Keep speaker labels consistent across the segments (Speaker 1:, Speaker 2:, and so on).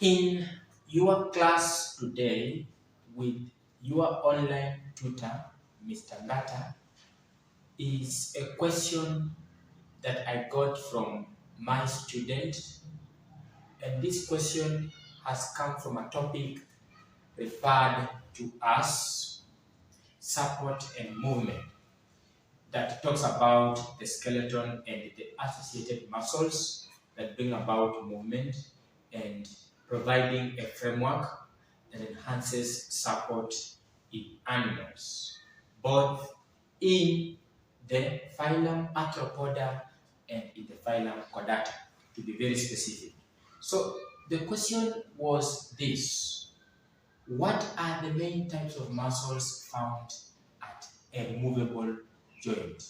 Speaker 1: In your class today with your online tutor, Mr. Ngata, is a question that I got from my student, and this question has come from a topic referred to as support and movement that talks about the skeleton and the associated muscles that bring about movement and providing a framework that enhances support in animals, both in the phylum Arthropoda and in the phylum Chordata, to be very specific. So the question was this: what are the main types of muscles found at a movable joint?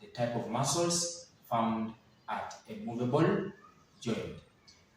Speaker 1: The type of muscles found at a movable joint.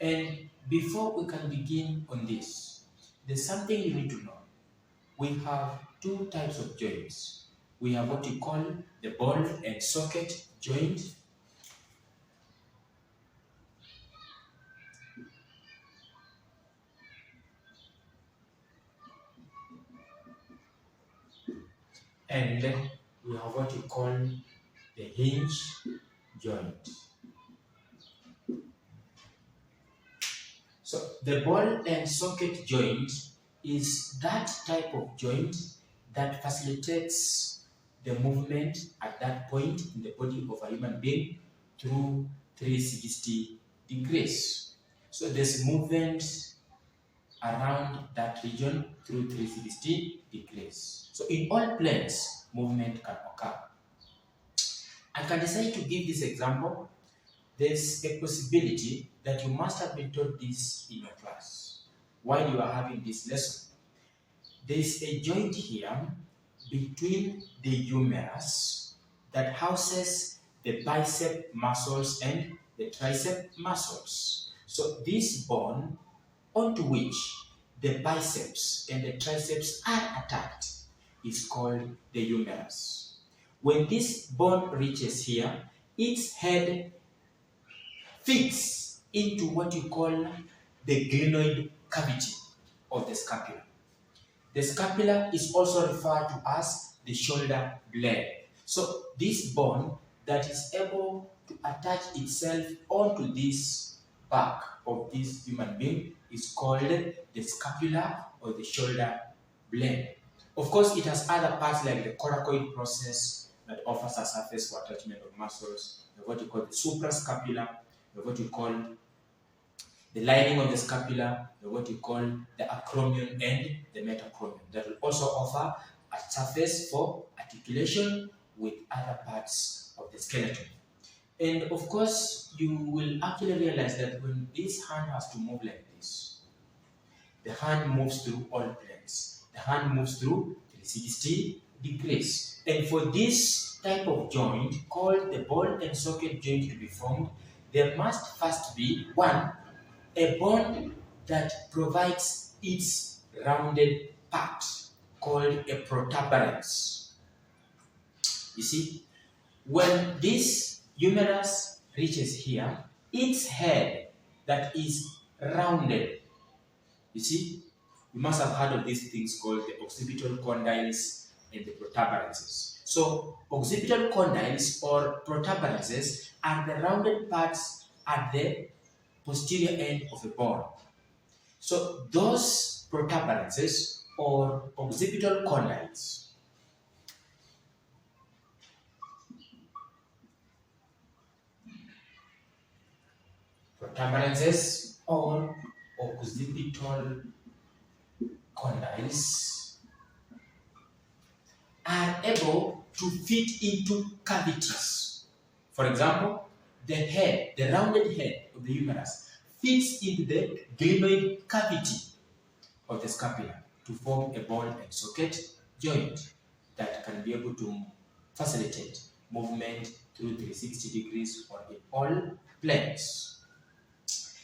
Speaker 1: And before we can begin on this, there's something you need to know. We have two types of joints. We have what we call the ball and socket joint, and we have what we call the hinge joint. So the ball and socket joint is that type of joint that facilitates the movement at that point in the body of a human being through 360 degrees. So there's movement around that region through 360 degrees. So in all planes, movement can occur. I can decide to give this example. There's a possibility that you must have been taught this in your class while you are having this lesson. There's a joint here between the humerus that houses the bicep muscles and the tricep muscles. So this bone onto which the biceps and the triceps are attached is called the humerus. When this bone reaches here, its head fits into what you call the glenoid cavity of the scapula. The scapula is also referred to as the shoulder blade. So this bone that is able to attach itself onto this back of this human being is called the scapula or the shoulder blade. Of course, it has other parts like the coracoid process that offers a surface for attachment of muscles, what you call the suprascapular, what you call the lining of the scapula, what you call the acromion and the metacromion. That will also offer a surface for articulation with other parts of the skeleton. And of course, you will actually realize that when this hand has to move like this, the hand moves through all planes. The hand moves through 360 degrees. And for this type of joint, called the ball and socket joint, to be formed, there must first be, one, a bone that provides its rounded part, called a protuberance. You see, when this humerus reaches here, its head that is rounded, you see, you must have heard of these things called the occipital condyles and the protuberances. So, occipital condyles or protuberances are the rounded parts at the posterior end of the bone. So, those protuberances or occipital condyles or occipital condyles are able to fit into cavities. For example, the head, the rounded head of the humerus fits into the glenoid cavity of the scapula to form a ball and socket joint that can be able to facilitate movement through 360 degrees or in all planes.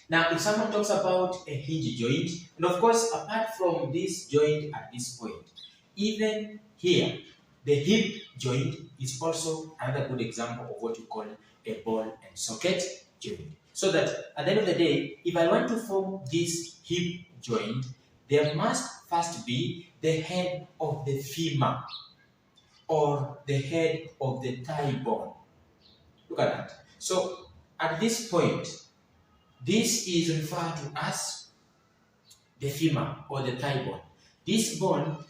Speaker 1: Now, if someone talks about a hinge joint, and of course, apart from this joint at this point, even here, the hip joint is also another good example of what you call a ball and socket joint. So that at the end of the day, if I want to form this hip joint, there must first be the head of the femur or the head of the thigh bone. Look at that. So at this point, this is referred to as the femur or the thigh bone. This bone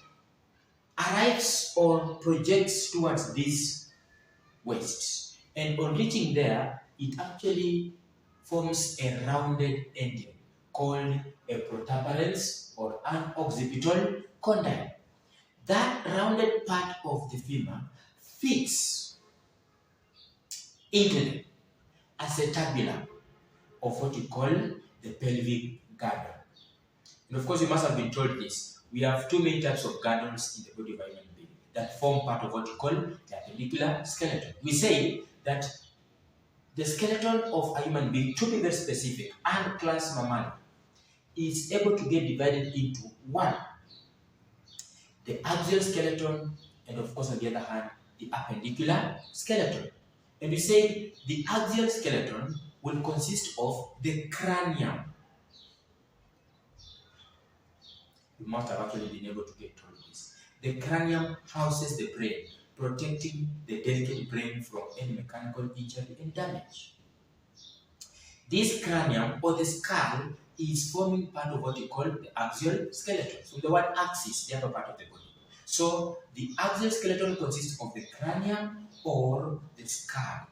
Speaker 1: arrives or projects towards this waist, and on reaching there, it actually forms a rounded ending called a protuberance or an occipital condyle. That rounded part of the femur fits into the acetabulum of what you call the pelvic girdle. And of course, you must have been told this. We have two main types of girdles in the body of a human being that form part of what you call the appendicular skeleton. We say that the skeleton of a human being, to be very specific, and class mammalian, is able to get divided into one, the axial skeleton, and of course, on the other hand, the appendicular skeleton. And we say the axial skeleton will consist of the cranium. You must have actually been able to get told this. The cranium houses the brain, protecting the delicate brain from any mechanical injury and damage. This cranium or the skull is forming part of what you call the axial skeleton. From the word axis, the upper part of the body. So the axial skeleton consists of the cranium or the skull.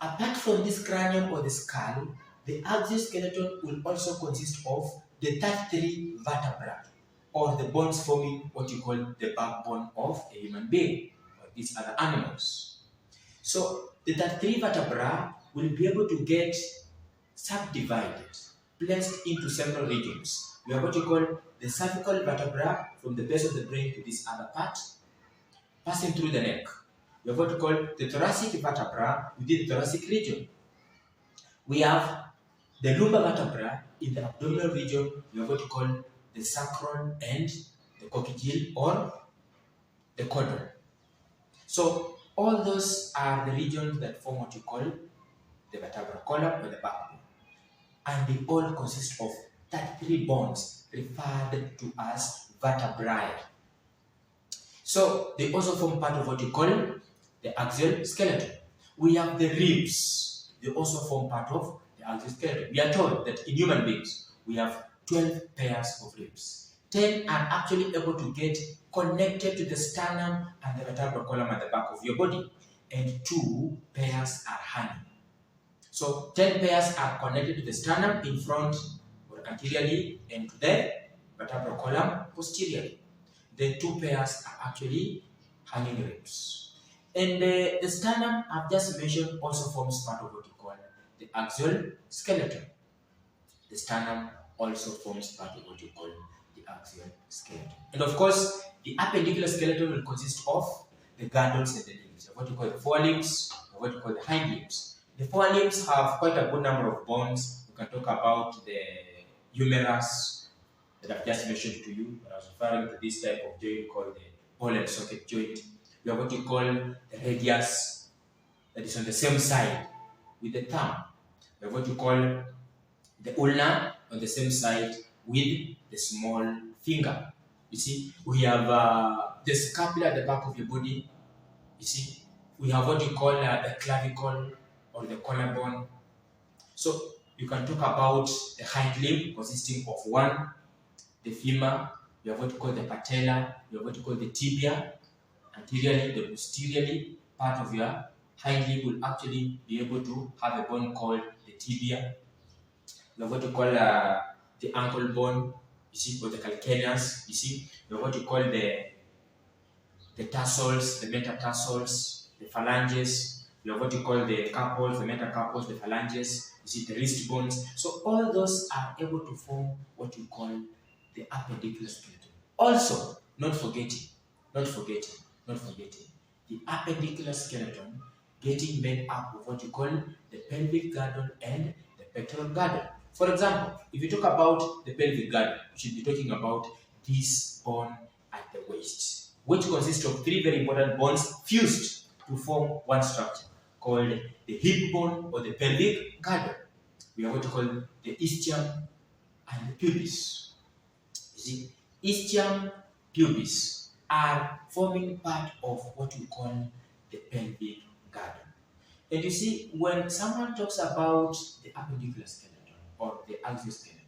Speaker 1: Apart from this cranium or the skull, the axial skeleton will also consist of the 33 vertebrae, or the bones forming what you call the backbone of a human being or these other animals. So the 33 vertebrae will be able to get subdivided, placed into several regions. We have what you call the cervical vertebra from the base of the brain to this other part, passing through the neck. We have what you call the thoracic vertebra within the thoracic region. We have the lumbar vertebra in the abdominal region. We have what you call the sacral and the coccygeal or the caudal. So all those are the regions that form what you call the vertebral column or the backbone. And they all consist of 33 bones referred to as vertebrae. So they also form part of what you call the axial skeleton. We have the ribs. They also form part of the axial skeleton. We are told that in human beings, we have 12 pairs of ribs. 10 are actually able to get connected to the sternum and the vertebral column at the back of your body, and 2 pairs are hanging. So 10 pairs are connected to the sternum in front or anteriorly, and to the vertebral column posteriorly. The 2 pairs are actually hanging ribs. And the sternum I've just mentioned also forms part of what you call the axial skeleton. The sternum also forms part of what you call the axial skeleton. And of course, the appendicular skeleton will consist of the girdles and the limbs, what you call the forelimbs, or what you call the hind limbs. The forelimbs have quite a good number of bones. We can talk about the humerus that I've just mentioned to you. I was referring to this type of joint called the ball and socket joint. We have what you call the radius that is on the same side with the thumb. We have what you call the ulna on the same side with the small finger. You see, we have the scapula at the back of your body. You see, we have what you call the clavicle or the collarbone. So you can talk about the hind limb consisting of 1, the femur. You have what you call the patella. You have what you call the tibia. Anteriorly, the posteriorly part of your hind limb will actually be able to have a bone called the tibia. You have what you call the ankle bone, you see, or the calcaneus, you see. You have what you call the tarsals, the metatarsals, the phalanges. You have what you call the carpals, the metacarpals, the phalanges, you see, the wrist bones. So all those are able to form what you call the appendicular skeleton. Also, not forgetting, the appendicular skeleton getting made up of what you call the pelvic girdle and the pectoral girdle. For example, if you talk about the pelvic girdle, you should be talking about this bone at the waist, which consists of 3 very important bones fused to form one structure. called the hip bone or the pelvic girdle. We are what we call the ischium and the pubis. You see, ischium, pubis are forming part of what we call the pelvic girdle. And you see, when someone talks about the appendicular skeleton or the axial skeleton,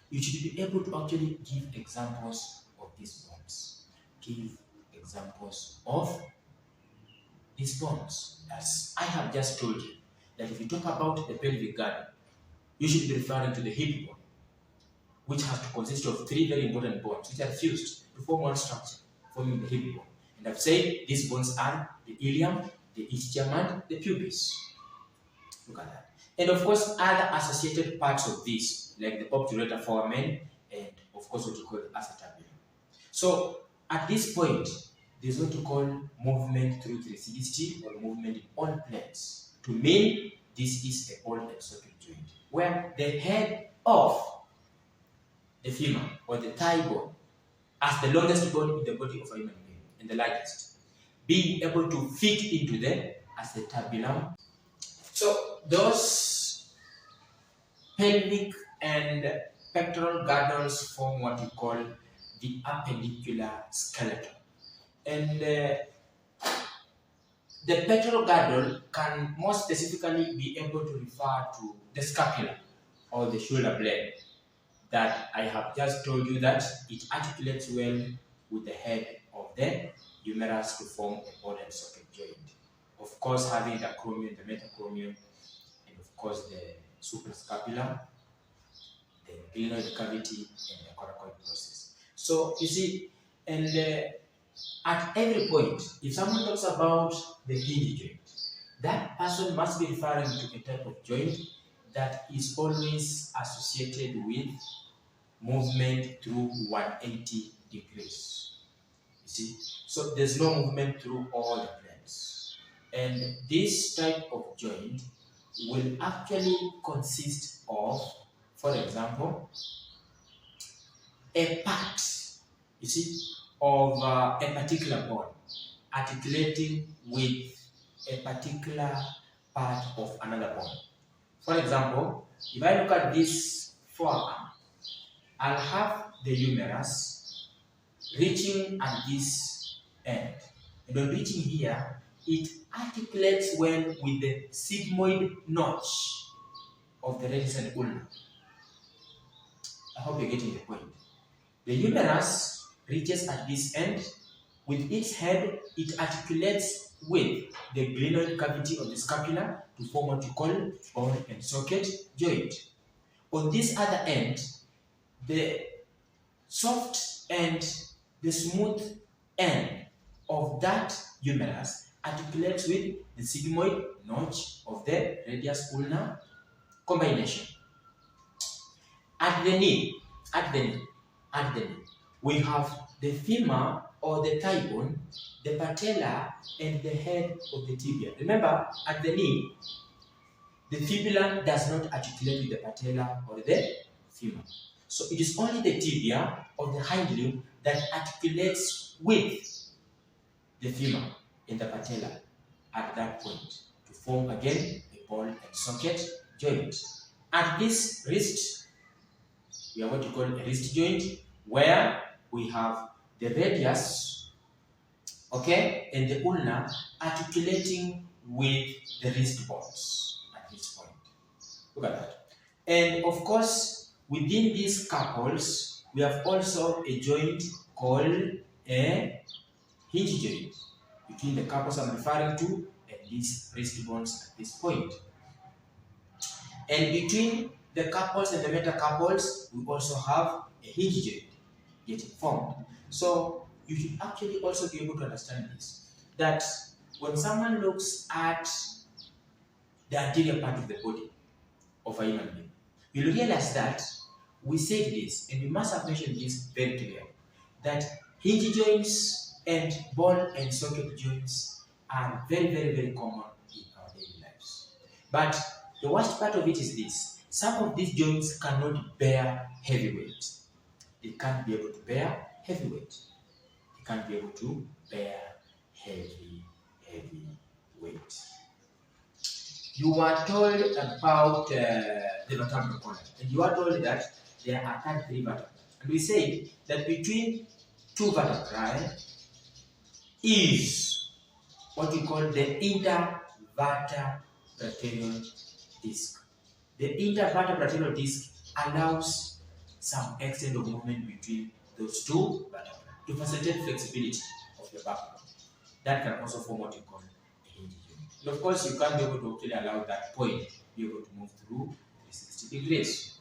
Speaker 1: you should be able to actually give examples of these bones. Give examples of these bones. As I have just told you, that if you talk about the pelvic girdle, you should be referring to the hip bone, which has to consist of three very important bones, which are fused to form one structure, forming the hip bone. And I've said these bones are the ilium, the ischium, and the pubis. Look at that. And of course, other associated parts of this, like the obturator foramen, and of course, what you call the acetabulum. So, at this point, there's what you call movement through 360 or movement in all planes. To mean this is a ball and socket joint, where the head of the femur or the thigh bone, as the longest bone in the body of a human being, and the largest, being able to fit into the acetabulum. So those pelvic and pectoral girdles form what we call the appendicular skeleton. And the pectoral girdle can more specifically be able to refer to the scapula or the shoulder blade that I have just told you that it articulates well with the head of the humerus to form a ball and socket joint. Of course, having the acromion, the metacromion, and of course the suprascapular, the glenoid cavity, and the coracoid process. So you see, and at every point, if someone talks about the hinge joint, that person must be referring to a type of joint that is always associated with movement through 180 degrees. You see, so there's no movement through all the planes. And this type of joint will actually consist of, for example, a part, you see, of a particular bone articulating with a particular part of another bone. For example, if I look at this forearm, I'll have the humerus reaching at this end. And on reaching here, it articulates well with the sigmoid notch of the radius and ulna. I hope you're getting the point. The humerus reaches at this end. With its head, it articulates with the glenoid cavity of the scapula to form what we call ball and socket joint. On this other end, the soft and the smooth end of that humerus articulates with the sigmoid notch of the radius ulnar combination. At the knee, we have the femur or the thigh bone, the patella, and the head of the tibia. Remember, at the knee, the fibula does not articulate with the patella or the femur. So it is only the tibia or the hind limb that articulates with the femur and the patella at that point to form again a ball and socket joint. At this wrist, we have what we call a wrist joint, where we have the radius, okay, and the ulna articulating with the wrist bones at this point. Look at that. And of course, within these carpals, we have also a joint called a hinge joint between the carpals I'm referring to and these wrist bones at this point. And between the carpals and the metacarpals, we also have a hinge joint getting formed. So you should actually also be able to understand this, that when someone looks at the anterior part of the body of a human being, you'll realize that we said this, and we must have mentioned this very clearly, that hinge joints and ball and socket joints are very, very, very common in our daily lives. But the worst part of it is this: some of these joints cannot bear heavy weight. They can't be able to bear heavy weight. They can't be able to bear heavy weight. You were told about the vertebral column, and you are told that there are 33 vertebrae. And we say that between two vertebrae is what we call the intervertebral disc. The intervertebral disc allows some extent of movement between those two vertebrae to facilitate flexibility of your backbone. That can also form what you call a hinge joint. And of course, you can't be able to actually allow that point to be able to move through 360 degrees.